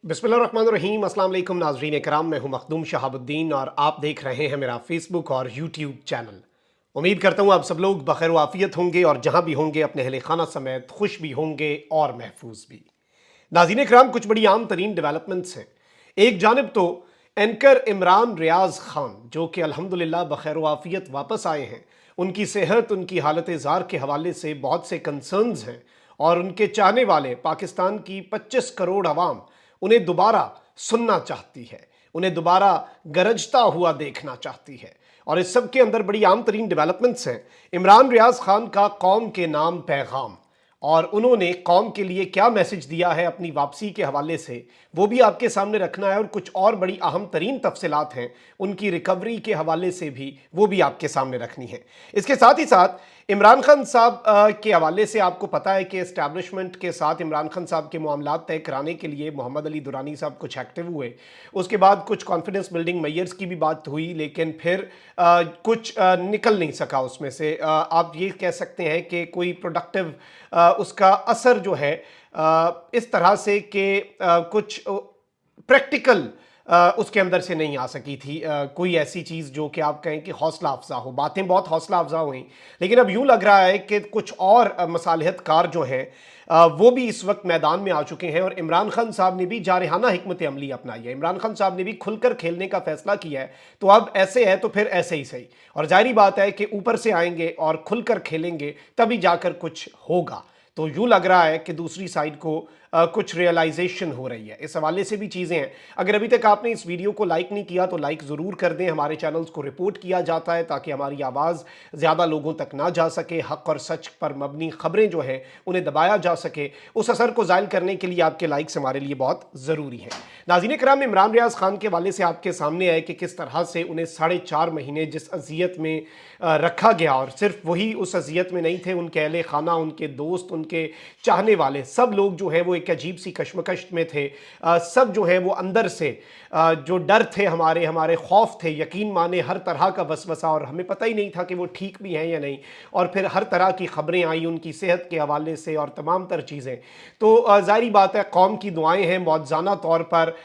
बिस्मिल्लाहिर्रहमानिर्रहीम। अस्सलाम वालेकुम नाज़रीन इकराम, मैं हूं मखदूम शहाबुद्दीन और आप देख रहे हैं मेरा फेसबुक और यूट्यूब चैनल। उम्मीद करता हूं आप सब लोग बखैर व आफियत होंगे और जहां भी होंगे अपने अहले खाना समेत खुश भी होंगे और महफूज भी। नाज़रीन इकराम, कुछ बड़ी आम तरीन डेवलपमेंट्स हैं। एक जानिब तो एंकर इमरान रियाज खान जो कि अल्हम्दुलिल्लाह बखैर व आफियत वापस आए हैं, उनकी सेहत, उनकी हालत ज़ार के हवाले से बहुत से कंसर्न्स हैं और उनके चाहने वाले पाकिस्तान की 25 करोड़ अवाम उन्हें दोबारा सुनना चाहती है, उन्हें दोबारा गरजता हुआ देखना चाहती है। और इस सब के अंदर बड़ी आम तरीन डेवलपमेंट्स हैं। इमरान रियाज खान का कौम के नाम पैगाम, और उन्होंने कौम के लिए क्या मैसेज दिया है अपनी वापसी के हवाले से, वो भी आपके सामने रखना है। और कुछ और बड़ी अहम तरीन तफसीलात हैं उनकी रिकवरी के हवाले से भी, वो भी आपके सामने रखनी है। इसके साथ ही साथ इमरान खान साहब के हवाले से आपको पता है कि एस्टैब्लिशमेंट के साथ इमरान खान साहब के मामलात तय कराने के लिए मोहम्मद अली दुरानी साहब कुछ एक्टिव हुए। उसके बाद कुछ कॉन्फिडेंस बिल्डिंग मेयर्स की भी बात हुई, लेकिन फिर कुछ निकल नहीं सका उसमें से। आप ये कह सकते हैं कि कोई प्रोडक्टिव उसका असर जो है इस तरह से कि कुछ प्रैक्टिकल उसके अंदर से नहीं आ सकी थी। कोई ऐसी चीज़ जो कि आप कहें कि हौसला अफजा हो। बातें बहुत हौसला अफजा हुई, लेकिन अब यूं लग रहा है कि कुछ और मसालिहत कार जो हैं वो भी इस वक्त मैदान में आ चुके हैं। और इमरान खान साहब ने भी जारहाना हिकमत अमली अपनाई है, इमरान खान साहब ने भी खुलकर खेलने का फैसला किया है। तो अब ऐसे है तो फिर ऐसे ही सही, और जाहिर बात है कि ऊपर से आएंगे और खुलकर खेलेंगे तभी जाकर कुछ होगा। तो यूं लग रहा है कि दूसरी साइड को कुछ रियलाइजेशन हो रही है। इस हवाले से भी चीज़ें हैं। अगर अभी तक आपने इस वीडियो को लाइक नहीं किया तो लाइक ज़रूर कर दें। हमारे चैनल्स को रिपोर्ट किया जाता है ताकि हमारी आवाज़ ज़्यादा लोगों तक ना जा सके। हक़ और सच पर मबनी खबरें जो हैं उन्हें दबाया जा सके। उस असर को ज़ायल करने के लिए आपके लाइक्स हमारे लिए बहुत ज़रूरी है। नाज़रीन इकराम, इमरान रियाज खान के हवाले से आपके सामने आए कि किस तरह से उन्हें 4.5 महीने जिस अजियत में रखा गया, और सिर्फ वही उस अजियत में नहीं थे, उनके अहले खाना, उनके दोस्त, उनके चाहने वाले सब लोग जो है वो एक अजीब सी कश्मकश में थे। सब जो है वो अंदर से जो डर थे, हमारे हमारे खौफ थे, यकीन माने हर तरह का वसवसा, और हमें पता ही नहीं था कि वो ठीक भी हैं या नहीं। और फिर हर तरह की खबरें आई उनकी सेहत के हवाले से और तमाम तर चीज़ें। तो ज़ाहिर बात है कौम की दुआएं हैं, मौज़ाना तौर पर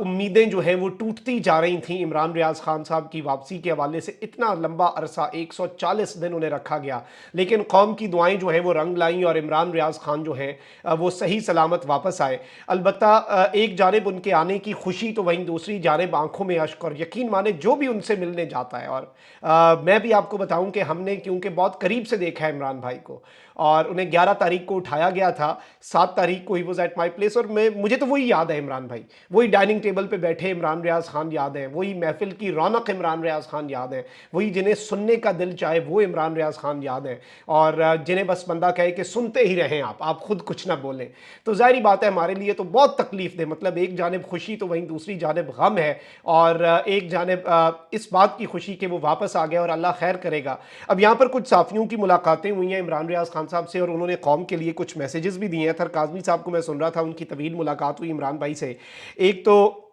उम्मीदें जो हैं वो टूटती जा रही थी। इमरान रियाज खान साहब की वापसी के हवाले से इतना लंबा अरसा 140 दिन उन्हें रखा गया, लेकिन कौम की दुआएं जो हैं वो रंग लाई और इमरान रियाज खान जो हैं वो सही सलामत वापस आए। अलबत्ता एक जानिब उनके आने की खुशी, तो वहीं दूसरी जानिब आंखों में अश्क, और यकीन माने जो भी उनसे मिलने जाता है। और मैं भी आपको बताऊं कि हमने क्योंकि बहुत करीब से देखा है इमरान भाई को, और उन्हें 11 तारीख को उठाया गया था, 7 तारीख को he was at my place. और मुझे तो वही याद है इमरान भाई, वही डाइनिंग टेबल पे बैठे इमरान रियाज खान याद है, वही महफिल की रौनक इमरान रियाज खान याद है, वही जिन्हें सुनने का दिल चाहे वो इमरान रियाज खान याद है, और जिन्हें बस बंदा कहे कि सुनते ही रहें, आप खुद कुछ ना बोलें। तो जाहिर बात है हमारे लिए तो बहुत तकलीफ दे, मतलब एक जानिब खुशी तो वहीं दूसरी जानिब गम है। और एक जानिब इस बात की खुशी कि वो वापस आ गया और अल्लाह खैर करेगा। अब यहाँ पर कुछ साफियों की मुलाकातें हुई हैं इमरान रियाज खान साहब से, और उन्होंने कौम के लिए कुछ मैसेजेस भी दिए हैं। थर काज़मी साहब को मैं सुन रहा था, उनकी तवील मुलाकात हुई इमरान भाई से। एक तो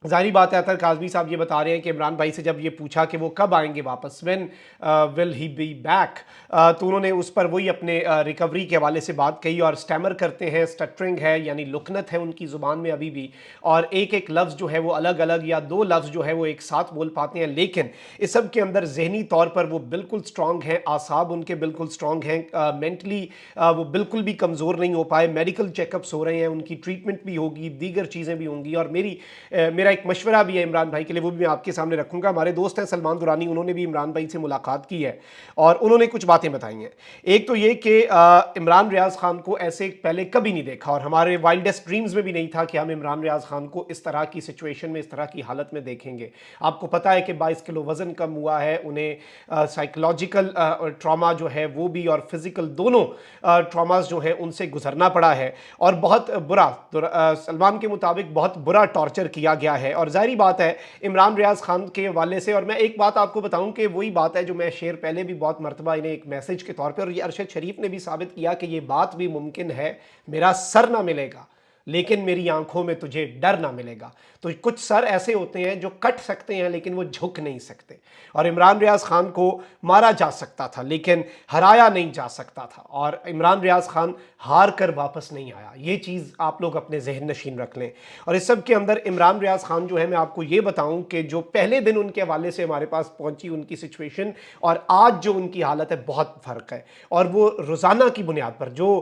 ज़ाहिर बात है अतर काज़मी साहब ये बता रहे हैं कि इमरान भाई से जब ये पूछा कि वो कब आएंगे वापस, when will he be back, तो उन्होंने उस पर वही अपने रिकवरी के हवाले से बात कही। और स्टैमर करते हैं, स्टटरिंग है, यानी लुकनत है उनकी ज़ुबान में अभी भी, और एक एक लफ्ज़ जो है वो अलग अलग या दो लफ्ज़ जो है वो एक साथ बोल पाते हैं। लेकिन इस सब के अंदर जहनी तौर पर वो बिल्कुल स्ट्रॉन्ग हैं, आसाब उनके बिल्कुल स्ट्रॉन्ग हैं, मेंटली वो बिल्कुल भी कमज़ोर नहीं हो पाए। मेडिकल चेकअप्स हो रहे हैं, उनकी ट्रीटमेंट भी होगी, दीगर चीज़ें भी होंगी। और मेरा एक मशवरा भी है इमरान भाई के लिए, वो भी मैं आपके सामने रखूंगा। हमारे दोस्त हैं सलमान दुरानी, उन्होंने भी इमरान भाई से मुलाकात की है और उन्होंने कुछ बातें बताई हैं। एक तो ये कि इमरान रियाज खान को ऐसे पहले कभी नहीं देखा, और हमारे वाइल्डेस्ट ड्रीम्स में भी नहीं था कि हम इमरान रियाज खान को इस तरह की सिचुएशन में, इस तरह की हालत में देखेंगे। आपको पता है कि 22 किलो वजन कम हुआ है, उन्हें साइकोलॉजिकल ट्रॉमा जो है वो भी, और फिजिकल दोनों ट्रॉमास जो हैं उनसे गुजरना पड़ा है, और बहुत बुरा, सलमान के मुताबिक बहुत बुरा टॉर्चर किया गया है। और जाहिर बात है इमरान रियाज खान के हवाले से, और मैं एक बात आपको बताऊं कि वही बात है जो मैं शेयर पहले भी बहुत मरतबा इन्हें एक मैसेज के तौर पे, और ये अरशद शरीफ ने भी साबित किया कि ये बात भी मुमकिन है, मेरा सर ना मिलेगा لیکن میری آنکھوں میں تجھے ڈر نہ ملے گا. تو کچھ سر ایسے ہوتے ہیں جو کٹ سکتے ہیں لیکن وہ جھک نہیں سکتے, اور عمران ریاض خان کو مارا جا سکتا تھا لیکن ہرایا نہیں جا سکتا تھا, اور عمران ریاض خان ہار کر واپس نہیں آیا. یہ چیز آپ لوگ اپنے ذہن نشین رکھ لیں. اور اس سب کے اندر عمران ریاض خان جو ہے, میں آپ کو یہ بتاؤں کہ جو پہلے دن ان کے حوالے سے ہمارے پاس پہنچی ان کی سچویشن اور آج جو ان کی حالت ہے, بہت فرق ہے. اور وہ روزانہ کی بنیاد پر جو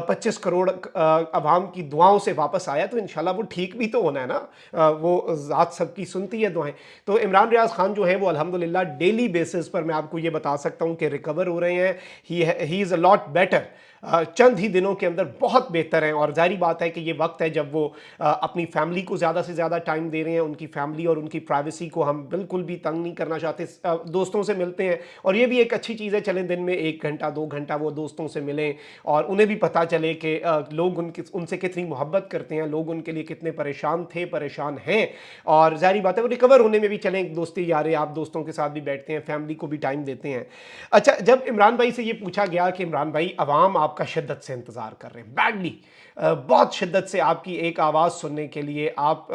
25 کروڑ عوام کی دعاؤں سے واپس آیا, تو انشاءاللہ وہ ٹھیک بھی تو ہونا ہے نا, وہ ذات سب کی سنتی ہے دعائیں. تو عمران ریاض خان جو ہیں وہ الحمدللہ ڈیلی بیسس پر میں آپ کو یہ بتا سکتا ہوں کہ ریکور ہو رہے ہیں. He is a lot better. چند ہی دنوں کے اندر بہت بہتر ہیں, اور ظاہری بات ہے کہ یہ وقت ہے جب وہ اپنی فیملی کو زیادہ سے زیادہ ٹائم دے رہے ہیں. ان کی فیملی اور ان کی پرائیویسی کو ہم بالکل بھی تنگ نہیں کرنا چاہتے. دوستوں سے ملتے ہیں, اور یہ بھی ایک اچھی چیز ہے, چلیں دن میں 1 گھنٹہ 2 گھنٹہ وہ دوستوں سے ملیں اور انہیں بھی پتہ چلے کہ لوگ ان سے کتنی محبت کرتے ہیں, لوگ ان کے لیے کتنے پریشان تھے, پریشان ہیں. اور ظاہری بات ہے وہ ریکور ہونے میں بھی چلیں دوستی یاریں, آپ دوستوں کے ساتھ بھی بیٹھتے ہیں, فیملی کو بھی ٹائم دیتے ہیں. اچھا, جب عمران بھائی سے یہ پوچھا گیا کہ عمران بھائی عوام آپ کا شدت سے انتظار کر رہے ہیں, بیڈلی بہت شدت سے آپ کی ایک آواز سننے کے لیے, آپ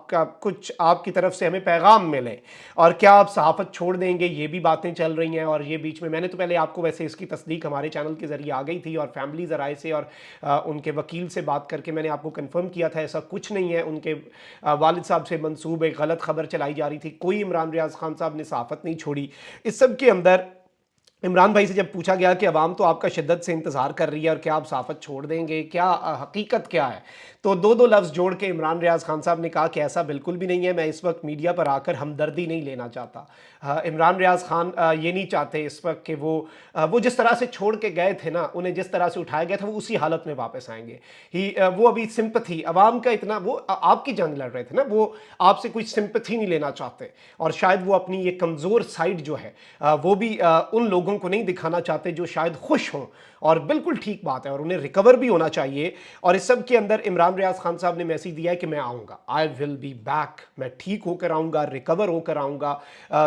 کا کچھ آپ کی طرف سے ہمیں پیغام ملے, اور کیا آپ صحافت چھوڑ دیں گے, یہ بھی باتیں چل رہی ہیں. اور یہ بیچ میں نے تو پہلے آپ کو ویسے اس کی تصدیق ہمارے چینل کے ذریعے آ گئی تھی, اور فیملی ذرائع سے اور ان کے وکیل سے بات کر کے میں نے آپ کو کنفرم کیا تھا ایسا کچھ نہیں ہے. ان کے والد صاحب سے منسوب ایک غلط خبر چلائی جا رہی تھی, کوئی عمران ریاض خان صاحب نے صحافت نہیں چھوڑی. اس سب کے اندر عمران بھائی سے جب پوچھا گیا کہ عوام تو آپ کا شدت سے انتظار کر رہی ہے اور کیا آپ صحافت چھوڑ دیں گے, کیا حقیقت کیا ہے, تو دو لفظ جوڑ کے عمران ریاض خان صاحب نے کہا کہ ایسا بالکل بھی نہیں ہے. میں اس وقت میڈیا پر آ کر ہمدردی نہیں لینا چاہتا. عمران ریاض خان یہ نہیں چاہتے اس وقت کہ وہ جس طرح سے چھوڑ کے گئے تھے نا, انہیں جس طرح سے اٹھایا گیا تھا, وہ اسی حالت میں واپس آئیں گے. وہ ابھی سمپتھی عوام کا اتنا, وہ آپ کی جنگ لڑ رہے تھے نا, وہ آپ سے کوئی سمپتھی نہیں لینا چاہتے, اور شاید وہ اپنی یہ کمزور سائڈ جو ہے وہ بھی ان لوگوں کو نہیں دکھانا چاہتے جو شاید خوش ہوں. اور بالکل ٹھیک بات ہے, اور انہیں ریکور بھی ہونا چاہیے. اور اس سب کے اندر عمران ریاض خان صاحب نے میسیج دیا ہے کہ میں آؤں گا, آئی ول بی بیک, میں ٹھیک ہو کر آؤں گا, ریکور ہو کر آؤں گا.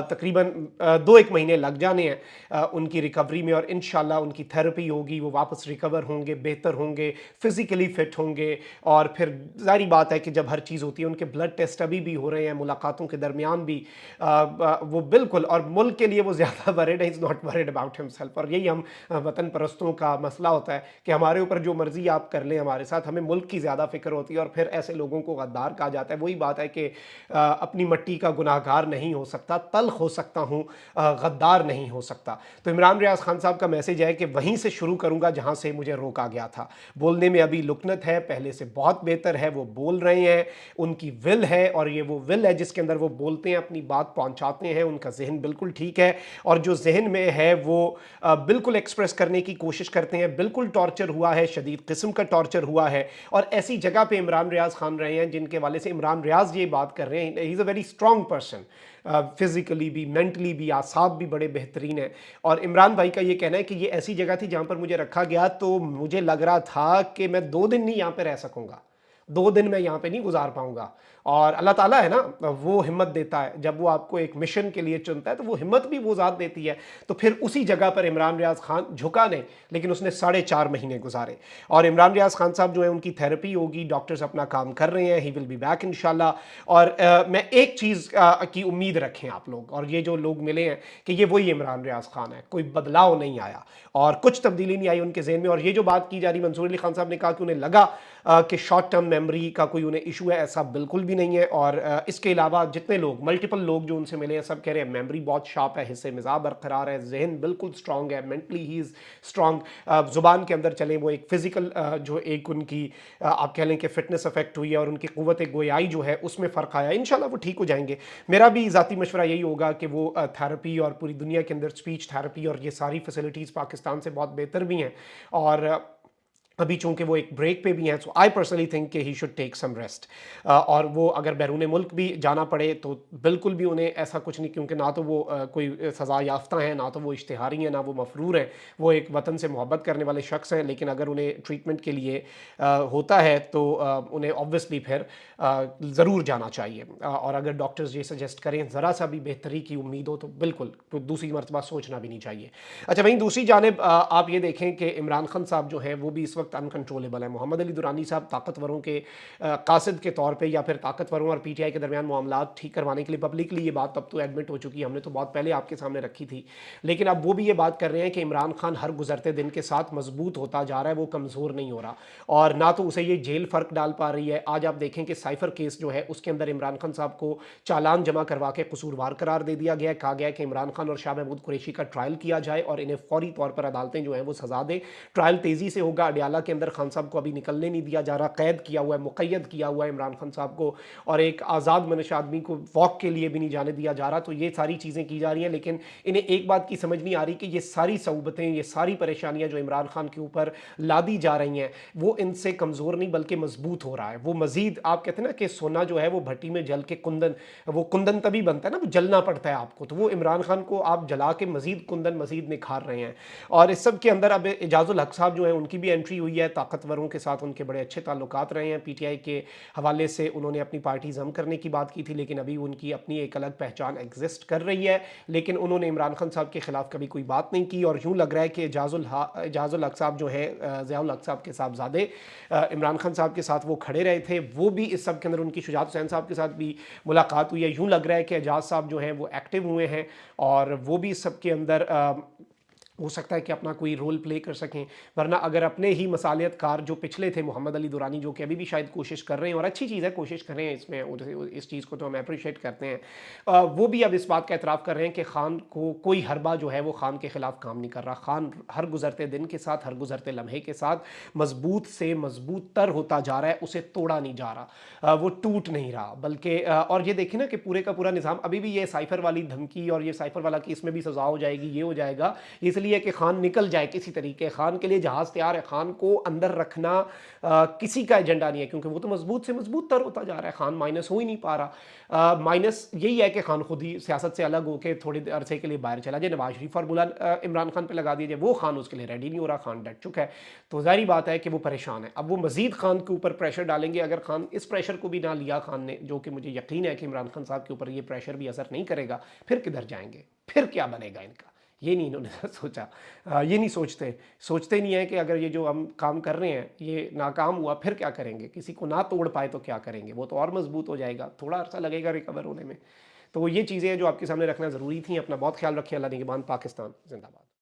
تقریباً 2-1 مہینے لگ جانے ہیں ان کی ریکوری میں, اور انشاءاللہ ان کی تھیراپی ہوگی, وہ واپس ریکور ہوں گے, بہتر ہوں گے, فزیکلی فٹ ہوں گے. اور پھر ظاہری بات ہے کہ جب ہر چیز ہوتی ہے, ان کے بلڈ ٹیسٹ ابھی بھی ہو رہے ہیں ملاقاتوں کے درمیان بھی, وہ بالکل, اور ملک کے لیے وہ زیادہ ورڈ ہے, از ناٹ ورڈ اباؤٹ ہم سیلف. اور یہی ہم وطن پرستوں کا مسئلہ ہوتا ہے کہ ہمارے اوپر جو مرضی آپ کر لیں ہمارے ساتھ, ہمیں ملک کی زیادہ فکر ہوتی ہے. اور پھر ایسے لوگوں کو غدار کہا جاتا ہے. وہی بات ہے کہ اپنی مٹی کا گناہ گار نہیں ہو سکتا, تلخ ہو سکتا ہوں, غدار نہیں ہو سکتا. تو عمران ریاض خان صاحب کا میسج ہے کہ وہیں سے شروع کروں گا جہاں سے مجھے روکا گیا تھا. بولنے میں ابھی لکنت ہے, پہلے سے بہت بہتر ہے, وہ بول رہے ہیں, ان کی ول ہے, اور یہ وہ ول ہے جس کے اندر وہ بولتے ہیں, اپنی بات پہنچاتے ہیں. ان کا ذہن بالکل ٹھیک ہے, اور جو ذہن میں ہے وہ بالکل ایکسپریس کرنے کی کوشش کرتے ہیں. بالکل ٹارچر ہوا ہے, شدید قسم کا ٹارچر ہوا ہے, اور ایسی جگہ پہ عمران ریاض خان رہے ہیں جن کے والے سے عمران ریاض یہ بات کر رہے ہیں, he is a very strong person, physically بھی, مینٹلی بھی, اعصاب بھی بڑے بہترین ہیں. اور عمران بھائی کا یہ کہنا ہے کہ یہ ایسی جگہ تھی جہاں پر مجھے رکھا گیا تو مجھے لگ رہا تھا کہ میں 2 دن نہیں یہاں پہ رہ سکوں گا, 2 دن میں یہاں پہ نہیں گزار پاؤں گا. اور اللہ تعالیٰ ہے نا, وہ ہمت دیتا ہے, جب وہ آپ کو ایک مشن کے لیے چنتا ہے تو وہ ہمت بھی وہ ذات دیتی ہے. تو پھر اسی جگہ پر عمران ریاض خان جھکا نہیں, لیکن اس نے 4.5 مہینے گزارے. اور عمران ریاض خان صاحب جو ہے ان کی تھیراپی ہوگی, ڈاکٹرز اپنا کام کر رہے ہیں, ہی ول بی بیک انشاءاللہ. اور میں ایک چیز کی امید رکھیں آپ لوگ, اور یہ جو لوگ ملے ہیں, کہ یہ وہی عمران ریاض خان ہے, کوئی بدلاؤ نہیں آیا اور کچھ تبدیلی نہیں آئی ان کے ذہن میں. اور یہ جو بات کی جا رہی, منصور علی خان صاحب نے کہا کہ انہیں لگا کہ شارٹ ٹرم میموری کا کوئی انہیں ایشو ہے, ایسا بالکل بھی نہیں ہے. اور اس کے علاوہ جتنے لوگ, ملٹیپل لوگ جو ان سے ملے ہیں, سب کہہ رہے ہیں میموری بہت شارپ ہے, حصے مزاج برقرار ہے, ذہن بالکل اسٹرانگ ہے, مینٹلی ہی از اسٹرانگ. زبان کے اندر چلیں, وہ ایک فزیکل جو ایک ان کی آپ کہہ لیں کہ فٹنس افیکٹ ہوئی ہے, اور ان کی قوت گویائی جو ہے اس میں فرق آیا. انشاءاللہ وہ ٹھیک ہو جائیں گے. میرا بھی ذاتی مشورہ یہی ہوگا کہ وہ تھیراپی, اور پوری دنیا کے اندر اسپیچ تھیراپی اور یہ ساری فیسلٹیز پاکستان سے بہت بہتر بھی ہیں. اور ابھی چونکہ وہ ایک بریک پہ بھی ہیں, سو آئی پرسنلی تھنک کہ he should take some rest. اور وہ اگر بیرون ملک بھی جانا پڑے تو بالکل بھی انہیں ایسا کچھ نہیں, کیونکہ نہ تو وہ کوئی سزا یافتہ ہیں, نہ تو وہ اشتہاری ہیں, نہ وہ مفرور ہیں. وہ ایک وطن سے محبت کرنے والے شخص ہیں, لیکن اگر انہیں ٹریٹمنٹ کے لیے ہوتا ہے تو انہیں آبویسلی پھر ضرور جانا چاہیے. اور اگر ڈاکٹرز یہ سجیسٹ کریں, ذرا سا بھی بہتری کی امید ہو, تو بالکل دوسری مرتبہ سوچنا بھی نہیں چاہیے. اچھا, وہیں دوسری جانب آپ یہ دیکھیں کہ عمران خان صاحب جو ہیں وہ بھی اس وقت वक्त अनकंट्रोलेबल है। मोहम्मद अली दुरानी साहब ताकतवरों के कासिद के तौर पे या फिर ताकतवरों और पीटीआई के दरमियान मामलात ठीक करवाने के लिए पब्लिकली ये बात अब तो एडमिट हो चुकी है, हमने तो बहुत पहले आपके सामने रखी थी, लेकिन अब वो भी ये बात कर रहे हैं कि इमरान खान हर गुजरते दिन के साथ मजबूत होता जा रहा है, वो कमज़ोर नहीं हो रहा, और ना तो उसे ये जेल फ़र्क डाल पा रही है। आज आप देखें कि साइफर केस जो है उसके अंदर इमरान खान साहब को चालान जमा करवा के कसूरवार करार दे दिया गया है। कहा गया है कि इमरान खान और शाह महमूद कुरैशी का ट्रायल किया जाए और इन्हें फौरी तौर पर अदालतें जो हैं वो सजा दें। ट्रायल तेज़ी से होगा। अडियाला के अंदर खान साहब को अभी निकलने नहीं दिया जा रहा, कैद किया हुआ है, मुक़य्यद किया हुआ है इमरान खान साहब को, और एक आज़ाद मनश आदमी को वॉक के लिए भी नहीं जाने दिया जा रहा। तो ये सारी चीज़ें की जा रही हैं, लेकिन इन्हें एक बात की समझ नहीं आ रही कि ये सारी सऊबतें, ये सारी परेशानियां जो इमरान खान के ऊपर लादी जा रही हैं वो इनसे कमज़ोर नहीं बल्कि मजबूत हो रहा है। वो मजीद, आप कहते हैं ना कि सोना जो है वो भट्टी में जल के कुंदन, वो कुंदन तभी बनता है ना, वो जलना पड़ता है आपको, तो वो इमरान खान को आप जला के मजीद कुंदन मजीद निखार रहे हैं। और इस सब के अंदर अब एजाजुल हक साहब जो है उनकी भी एंट्री हुई है। ताकतवरों के साथ उनके बड़े अच्छे ताल्लुकात रहे हैं, पीटीआई के हवाले से उन्होंने अपनी पार्टी जम करने की बात की थी, लेकिन अभी उनकी अपनी एक अलग पहचान एग्जिस्ट कर रही है। लेकिन उन्होंने इमरान खान साहब के खिलाफ कभी कोई बात नहीं की, और यूँ लग रहा है कि एजाजुल हक साहब जो है, ज़ियाउल हक साहब के साहबजादे इमरान खान साहब के साथ वो खड़े रहे थे, वो भी इस सब के अंदर उनकी शुजात हुसैन साहब के साथ भी मुलाकात हुई है। यूँ लग रहा है कि एजाज साहब जो हैं वो एक्टिव हुए हैं और वो भी इस सब के अंदर हो सकता है कि अपना कोई रोल प्ले कर सकें। वरना अगर अपने ही मसालियत कार जो पिछले थे, मोहम्मद अली दुरानी, जो कि अभी भी शायद कोशिश कर रहे हैं, और अच्छी चीज़ है कोशिश कर रहे हैं इसमें, इस चीज़ को तो हम अप्रिशिएट करते हैं, वो भी अब इस बात का एतराफ़ कर रहे हैं कि खान को कोई हरबा जो है वो खान के ख़िलाफ़ काम नहीं कर रहा। खान हर गुजरते दिन के साथ, हर गुजरते लम्हे के साथ मजबूत से मजबूत तर होता जा रहा है, उसे तोड़ा नहीं जा रहा, वो टूट नहीं रहा, बल्कि और ये देखिए ना कि पूरे का पूरा निज़ाम अभी भी ये साइफर वाली धमकी और ये साइफर वाला कि इसमें भी सज़ा हो जाएगी, ये हो जाएगा, इसलिए कि खान निकल जाए किसी तरीके। खान के लिए जहाज़ तैयार है, खान को अंदर रखना किसी का एजेंडा नहीं है, क्योंकि वो तो मजबूत से मजबूत तर होता जा रहा है, खान माइनस हो ही नहीं पा रहा। माइनस यही है कि खान खुद ही सियासत से अलग होकर थोड़ी अरसे के लिए बाहर चला जाए, नवाज शरीफ फॉर्मूला इमरान खान पे लगा दिया जाए, वो खान उसके लिए रेडी नहीं हो रहा, खान डट चुका है। तो जाहिर बात है कि वो परेशान है। अब वो मजीद खान के ऊपर प्रेशर डालेंगे। अगर खान इस प्रेशर को भी ना लिया खान ने, जो कि मुझे यकीन है कि इमरान खान साहब के ऊपर ये प्रेशर भी असर नहीं करेगा, फिर किधर जाएंगे, फिर क्या बनेगा इनका, ये नहीं इन्होंने सोचा। ये नहीं सोचते नहीं है कि अगर ये जो हम काम कर रहे हैं ये नाकाम हुआ फिर क्या करेंगे, किसी को ना तोड़ पाए तो क्या करेंगे, वो तो और मजबूत हो जाएगा, थोड़ा अर्सा लगेगा रिकवर होने में। तो ये चीज़ें जो आपके सामने रखना ज़रूरी थी। अपना बहुत ख्याल रखिए। अल्लाह निगहबान। पाकिस्तान जिंदाबाद।